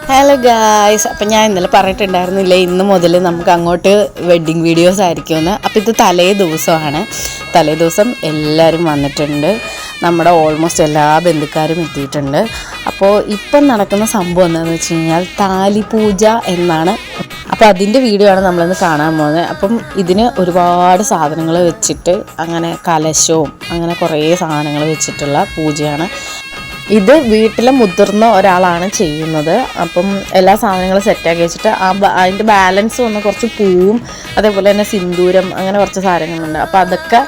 Hello guys, അപ്പം ഞാൻ ഇന്നലെ പറഞ്ഞിട്ടുണ്ടായിരുന്നില്ലേ ഇന്ന് മുതൽ നമുക്ക് അങ്ങോട്ട് വെഡ്ഡിങ് വീഡിയോസ് ആയിരിക്കുമെന്ന്. അപ്പോൾ ഇത് തലേ ദിവസമാണ്. തലേ ദിവസം എല്ലാവരും വന്നിട്ടുണ്ട്. നമ്മുടെ ഓൾമോസ്റ്റ് എല്ലാ ബന്ധുക്കാരും എത്തിയിട്ടുണ്ട്. അപ്പോൾ ഇപ്പം നടക്കുന്ന സംഭവം എന്താണെന്ന് വെച്ച് കഴിഞ്ഞാൽ താലിപൂജ എന്നാണ്. അപ്പോൾ അതിൻ്റെ വീഡിയോ ആണ് നമ്മളിന്ന് കാണാൻ പോകുന്നത്. അപ്പം ഇതിന് ഒരുപാട് സാധനങ്ങൾ വെച്ചിട്ട് അങ്ങനെ കലശവും അങ്ങനെ കുറേ സാധനങ്ങൾ വെച്ചിട്ടുള്ള പൂജയാണ്. ഇത് വീട്ടിലെ മുതിർന്ന ഒരാളാണ് ചെയ്യുന്നത്. അപ്പം എല്ലാ സാധനങ്ങളും സെറ്റാക്കി വെച്ചിട്ട് അതിൻ്റെ ബാലൻസ് വന്ന് കുറച്ച് പൂവും അതേപോലെ തന്നെ സിന്ദൂരം അങ്ങനെ കുറച്ച് സാധനങ്ങളുണ്ട്. അപ്പോൾ അതൊക്കെ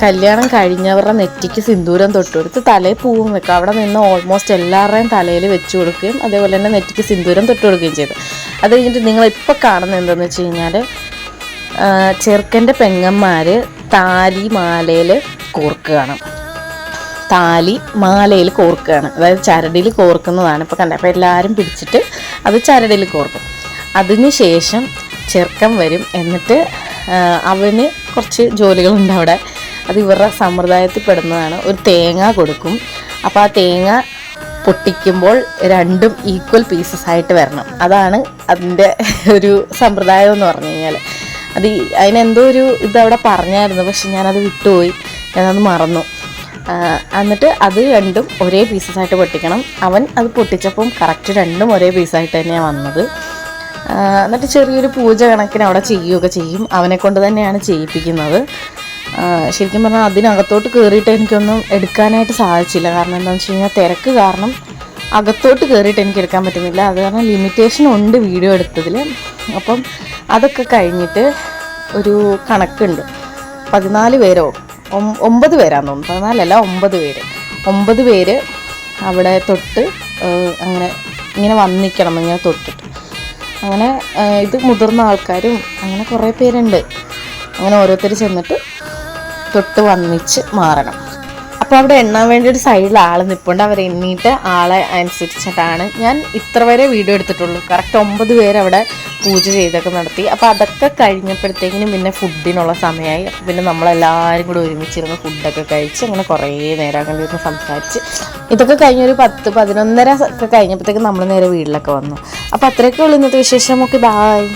കല്യാണം കഴിഞ്ഞവരുടെ നെറ്റിക്ക് സിന്ദൂരം തൊട്ട് കൊടുത്ത് തലയിൽ പൂവും വെക്കുക. അവിടെ നിന്ന് ഓൾമോസ്റ്റ് എല്ലാവരുടെയും തലയിൽ വെച്ച് കൊടുക്കുകയും അതേപോലെ തന്നെ നെറ്റിക്ക് സിന്ദൂരം തൊട്ട് കൊടുക്കുകയും ചെയ്തു. അത് കഴിഞ്ഞിട്ട് നിങ്ങളിപ്പോൾ കാണുന്നത് എന്താണെന്ന് വെച്ച് കഴിഞ്ഞാൽ ചെറുക്കൻ്റെ പെങ്ങന്മാർ താലി മാലയിൽ കോർക്കുകയാണ്. താലി മാലയിൽ കോർക്കുകയാണ്, അതായത് ചരടിൽ കോർക്കുന്നതാണ്. ഇപ്പോൾ കണ്ടത്. അപ്പോൾ എല്ലാവരും പിടിച്ചിട്ട് അത് ചരടിൽ കോർക്കും. അതിന് ശേഷം ചെറുക്കൻ വരും. എന്നിട്ട് അവന് കുറച്ച് ജോലികളുണ്ട് അവിടെ. അത് ഇവരുടെ സമ്പ്രദായത്തിൽ പെടുന്നതാണ്. ഒരു തേങ്ങ കൊടുക്കും. അപ്പോൾ ആ തേങ്ങ പൊട്ടിക്കുമ്പോൾ രണ്ടും ഈക്വൽ പീസസ് ആയിട്ട് വരണം. അതാണ് അതിൻ്റെ ഒരു സമ്പ്രദായം എന്ന് പറഞ്ഞു കഴിഞ്ഞാൽ. അതിനെന്തോ ഒരു ഇതവിടെ പറഞ്ഞായിരുന്നു, പക്ഷെ ഞാനത് വിട്ടുപോയി, ഞാനത് മറന്നു. എന്നിട്ട് അത് രണ്ടും ഒരേ പീസസായിട്ട് പൊട്ടിക്കണം. അവൻ അത് പൊട്ടിച്ചപ്പം കറക്റ്റ് രണ്ടും ഒരേ പീസായിട്ട് തന്നെയാണ് വന്നത്. എന്നിട്ട് ചെറിയൊരു പൂജ കണക്കിന് അവിടെ ചെയ്യുകയൊക്കെ ചെയ്യും. അവനെ കൊണ്ട് തന്നെയാണ് ചെയ്യിപ്പിക്കുന്നത്. ശരിക്കും പറഞ്ഞാൽ അതിനകത്തോട്ട് കയറിയിട്ട് എനിക്കൊന്നും എടുക്കാനായിട്ട് സാധിച്ചില്ല. കാരണം എന്താണെന്ന് വെച്ച് കഴിഞ്ഞാൽ തിരക്ക് കാരണം അകത്തോട്ട് കയറിയിട്ട് എനിക്ക് എടുക്കാൻ പറ്റുന്നില്ല. അത് കാരണം ലിമിറ്റേഷൻ ഉണ്ട് വീഡിയോ എടുത്തതിൽ. അപ്പം അതൊക്കെ കഴിഞ്ഞിട്ട് ഒരു കണക്കുണ്ട്. 14 പേരോ 9 പേരാന്ന് തോന്നുന്നു, 14 അല്ല 9 പേര് അവിടെ തൊട്ട് അങ്ങനെ ഇങ്ങനെ വന്നിക്കണം, ഇങ്ങനെ തൊട്ടിട്ട് അങ്ങനെ. ഇത് മുതിർന്ന ആൾക്കാരും അങ്ങനെ കുറേ പേരുണ്ട്. അങ്ങനെ ഓരോരുത്തർ ചെന്നിട്ട് തൊട്ട് വന്നിച്ച് മാറണം. അപ്പോൾ അവിടെ എണ്ണാൻ വേണ്ടി ഒരു സൈഡിൽ ആൾ നിൽപ്പുണ്ട്. അവർ എണ്ണീട്ട് ആളെ അനുസരിച്ചിട്ടാണ്. ഞാൻ ഇത്ര വരെ വീഡിയോ എടുത്തിട്ടുള്ളൂ. കറക്റ്റ് 9 പേര് അവിടെ പൂജ ചെയ്തൊക്കെ നടത്തി. അപ്പോൾ അതൊക്കെ കഴിഞ്ഞപ്പോഴത്തേക്കിനും പിന്നെ ഫുഡിനുള്ള സമയമായി. അപ്പോൾ പിന്നെ നമ്മളെല്ലാവരും കൂടെ ഒരുമിച്ചിരുന്ന് ഫുഡൊക്കെ കഴിച്ച് അങ്ങനെ കുറേ നേരം അങ്ങനെ ഇരുന്ന് സംസാരിച്ച് ഇതൊക്കെ കഴിഞ്ഞൊരു 10-11:30 ഒക്കെ കഴിഞ്ഞപ്പോഴത്തേക്കും നമ്മൾ നേരെ വീട്ടിലൊക്കെ വന്നു. അപ്പോൾ അത്രയൊക്കെ ഉള്ളൂ ഇന്നത്തെ വിശേഷം. Okay, bye.